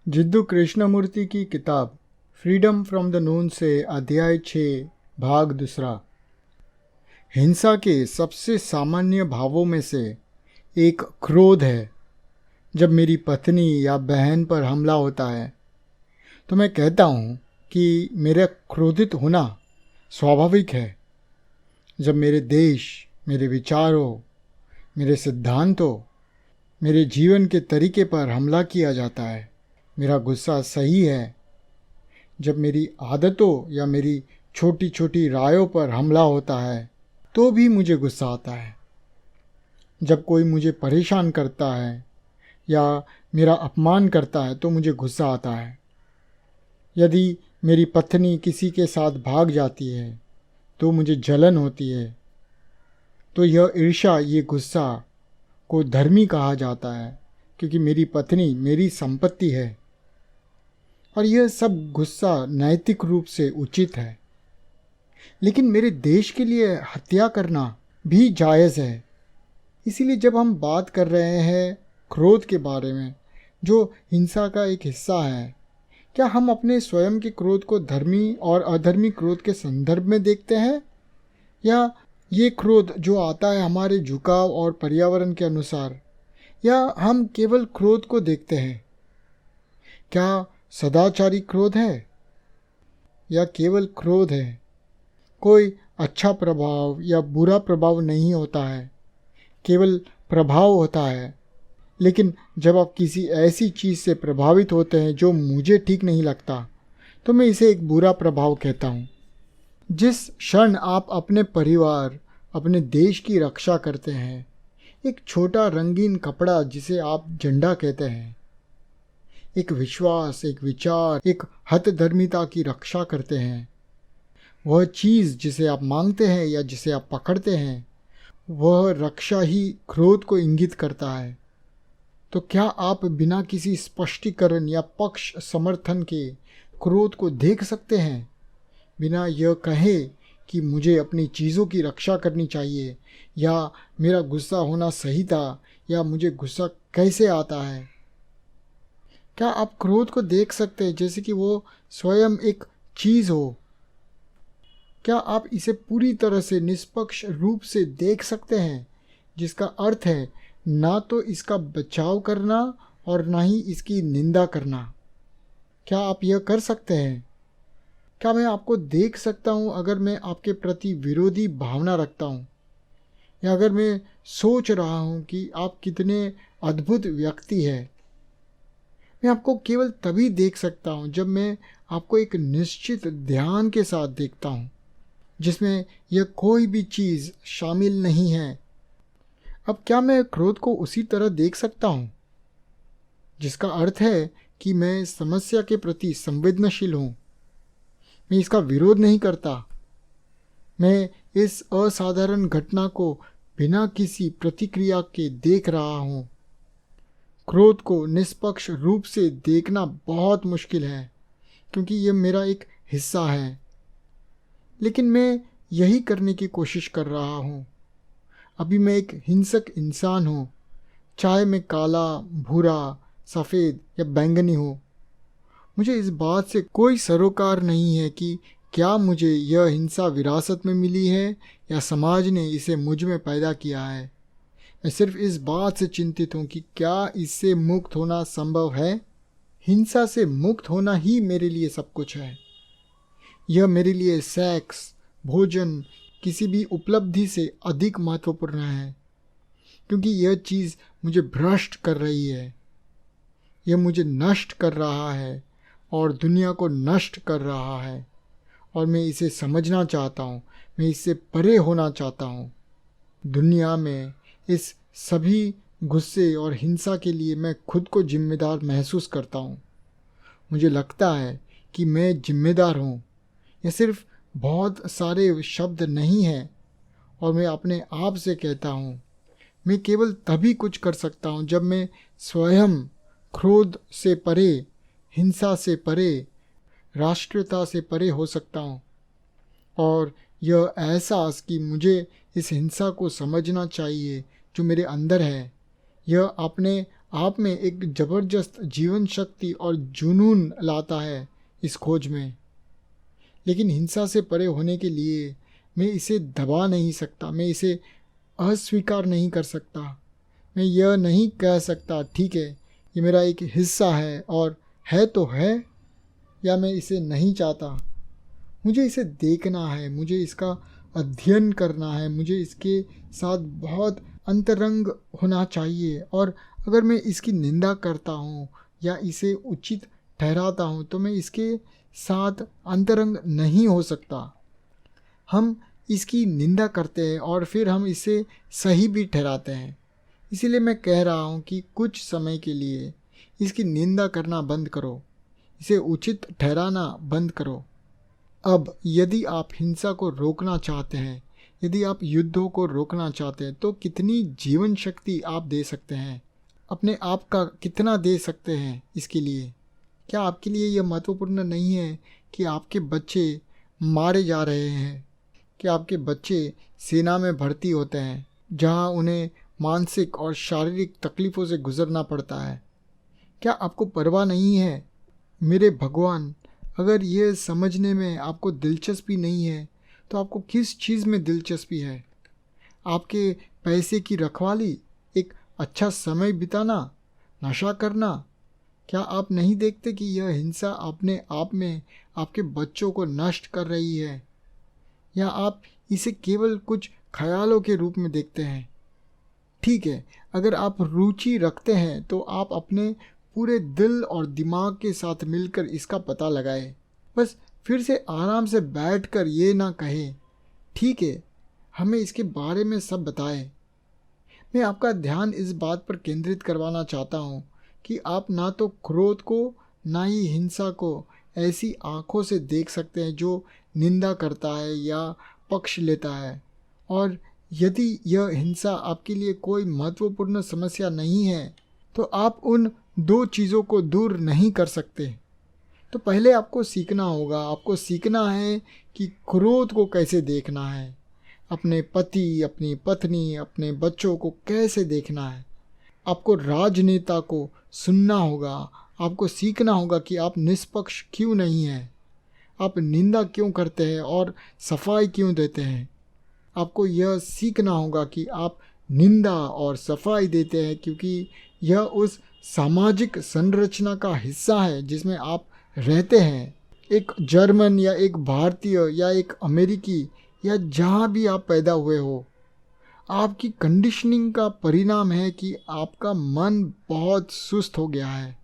जिद्दू कृष्णमूर्ति की किताब freedom from the नून से अध्याय 6 भाग दूसरा। हिंसा के सबसे सामान्य भावों में से एक क्रोध है। जब मेरी पत्नी या बहन पर हमला होता है तो मैं कहता हूँ कि मेरा क्रोधित होना स्वाभाविक है। जब मेरे देश, मेरे विचारों, मेरे सिद्धांतों, मेरे जीवन के तरीके पर हमला किया जाता है, मेरा गुस्सा सही है। जब मेरी आदतों या मेरी छोटी छोटी रायों पर हमला होता है तो भी मुझे गुस्सा आता है। जब कोई मुझे परेशान करता है या मेरा अपमान करता है तो मुझे गुस्सा आता है। यदि मेरी पत्नी किसी के साथ भाग जाती है तो मुझे जलन होती है। तो यह ईर्ष्या, ये गुस्सा को धर्मी कहा जाता है, क्योंकि मेरी पत्नी मेरी संपत्ति है और यह सब गुस्सा नैतिक रूप से उचित है। लेकिन मेरे देश के लिए हत्या करना भी जायज़ है। इसीलिए जब हम बात कर रहे हैं क्रोध के बारे में, जो हिंसा का एक हिस्सा है, क्या हम अपने स्वयं के क्रोध को धर्मी और अधर्मी क्रोध के संदर्भ में देखते हैं, या ये क्रोध जो आता है हमारे झुकाव और पर्यावरण के अनुसार, या हम केवल क्रोध को देखते हैं? क्या सदाचारी क्रोध है या केवल क्रोध है? कोई अच्छा प्रभाव या बुरा प्रभाव नहीं होता है, केवल प्रभाव होता है। लेकिन जब आप किसी ऐसी चीज़ से प्रभावित होते हैं जो मुझे ठीक नहीं लगता, तो मैं इसे एक बुरा प्रभाव कहता हूँ। जिस क्षण आप अपने परिवार, अपने देश की रक्षा करते हैं, एक छोटा रंगीन कपड़ा जिसे आप झंडा कहते हैं, एक विश्वास, एक विचार, एक हतधर्मिता की रक्षा करते हैं, वह चीज़ जिसे आप मांगते हैं या जिसे आप पकड़ते हैं, वह रक्षा ही क्रोध को इंगित करता है। तो क्या आप बिना किसी स्पष्टीकरण या पक्ष समर्थन के क्रोध को देख सकते हैं, बिना यह कहे कि मुझे अपनी चीज़ों की रक्षा करनी चाहिए, या मेरा गुस्सा होना सही था, या मुझे गुस्सा कैसे आता है? क्या आप क्रोध को देख सकते हैं जैसे कि वो स्वयं एक चीज़ हो? क्या आप इसे पूरी तरह से निष्पक्ष रूप से देख सकते हैं, जिसका अर्थ है ना तो इसका बचाव करना और ना ही इसकी निंदा करना? क्या आप यह कर सकते हैं? क्या मैं आपको देख सकता हूँ अगर मैं आपके प्रति विरोधी भावना रखता हूँ, या अगर मैं सोच रहा हूँ कि आप कितने अद्भुत व्यक्ति हैं? मैं आपको केवल तभी देख सकता हूँ जब मैं आपको एक निश्चित ध्यान के साथ देखता हूँ, जिसमें यह कोई भी चीज़ शामिल नहीं है। अब क्या मैं क्रोध को उसी तरह देख सकता हूँ, जिसका अर्थ है कि मैं समस्या के प्रति संवेदनशील हूँ? मैं इसका विरोध नहीं करता। मैं इस असाधारण घटना को बिना किसी प्रतिक्रिया के देख रहा हूँ। क्रोध को निष्पक्ष रूप से देखना बहुत मुश्किल है, क्योंकि यह मेरा एक हिस्सा है। लेकिन मैं यही करने की कोशिश कर रहा हूँ। अभी मैं एक हिंसक इंसान हूँ, चाहे मैं काला, भूरा, सफ़ेद या बैंगनी हूँ। मुझे इस बात से कोई सरोकार नहीं है कि क्या मुझे यह हिंसा विरासत में मिली है या समाज ने इसे मुझ में पैदा किया है। मैं सिर्फ इस बात से चिंतित हूँ कि क्या इससे मुक्त होना संभव है। हिंसा से मुक्त होना ही मेरे लिए सब कुछ है। यह मेरे लिए सेक्स, भोजन, किसी भी उपलब्धि से अधिक महत्वपूर्ण है, क्योंकि यह चीज़ मुझे भ्रष्ट कर रही है। यह मुझे नष्ट कर रहा है और दुनिया को नष्ट कर रहा है, और मैं इसे समझना चाहता हूँ। मैं इससे परे होना चाहता हूँ। दुनिया में इस सभी गुस्से और हिंसा के लिए मैं खुद को जिम्मेदार महसूस करता हूँ। मुझे लगता है कि मैं जिम्मेदार हूँ। यह सिर्फ बहुत सारे शब्द नहीं हैं, और मैं अपने आप से कहता हूँ, मैं केवल तभी कुछ कर सकता हूँ जब मैं स्वयं क्रोध से परे, हिंसा से परे, राष्ट्रीयता से परे हो सकता हूँ। और यह एहसास कि मुझे इस हिंसा को समझना चाहिए जो मेरे अंदर है, यह अपने आप में एक ज़बरदस्त जीवन शक्ति और जुनून लाता है इस खोज में। लेकिन हिंसा से परे होने के लिए मैं इसे दबा नहीं सकता, मैं इसे अस्वीकार नहीं कर सकता। मैं यह नहीं कह सकता ठीक है ये मेरा एक हिस्सा है और है तो है, या मैं इसे नहीं चाहता। मुझे इसे देखना है, मुझे इसका अध्ययन करना है, मुझे इसके साथ बहुत अंतरंग होना चाहिए। और अगर मैं इसकी निंदा करता हूँ या इसे उचित ठहराता हूँ तो मैं इसके साथ अंतरंग नहीं हो सकता। हम इसकी निंदा करते हैं और फिर हम इसे सही भी ठहराते हैं। इसीलिए मैं कह रहा हूँ कि कुछ समय के लिए इसकी निंदा करना बंद करो, इसे उचित ठहराना बंद करो। अब यदि आप हिंसा को रोकना चाहते हैं, यदि आप युद्धों को रोकना चाहते हैं, तो कितनी जीवन शक्ति आप दे सकते हैं, अपने आप का कितना दे सकते हैं इसके लिए? क्या आपके लिए यह महत्वपूर्ण नहीं है कि आपके बच्चे मारे जा रहे हैं, कि आपके बच्चे सेना में भर्ती होते हैं जहां उन्हें मानसिक और शारीरिक तकलीफ़ों से गुजरना पड़ता है? क्या आपको परवाह नहीं है? मेरे भगवान, अगर यह समझने में आपको दिलचस्पी नहीं है तो आपको किस चीज़ में दिलचस्पी है? आपके पैसे की रखवाली, एक अच्छा समय बिताना, नशा करना? क्या आप नहीं देखते कि यह हिंसा अपने आप में आपके बच्चों को नष्ट कर रही है? या आप इसे केवल कुछ ख्यालों के रूप में देखते हैं? ठीक है, अगर आप रुचि रखते हैं तो आप अपने पूरे दिल और दिमाग के साथ मिलकर इसका पता लगाएं। बस फिर से आराम से बैठकर ये ना कहें, ठीक है, हमें इसके बारे में सब बताएं। मैं आपका ध्यान इस बात पर केंद्रित करवाना चाहता हूँ कि आप ना तो क्रोध को ना ही हिंसा को ऐसी आँखों से देख सकते हैं जो निंदा करता है या पक्ष लेता है। और यदि यह हिंसा आपके लिए कोई महत्वपूर्ण समस्या नहीं है तो आप उन दो चीज़ों को दूर नहीं कर सकते। तो पहले आपको सीखना होगा, आपको सीखना है कि क्रोध को कैसे देखना है, अपने पति, अपनी पत्नी, अपने बच्चों को कैसे देखना है। आपको राजनेता को सुनना होगा, आपको सीखना होगा कि आप निष्पक्ष क्यों नहीं हैं, आप निंदा क्यों करते हैं और सफाई क्यों देते हैं। आपको यह सीखना होगा कि आप निंदा और सफाई देते हैं क्योंकि यह उस सामाजिक संरचना का हिस्सा है जिसमें आप रहते हैं। एक जर्मन या एक भारतीय या एक अमेरिकी या जहाँ भी आप पैदा हुए हो, आपकी कंडीशनिंग का परिणाम है कि आपका मन बहुत सुस्त हो गया है।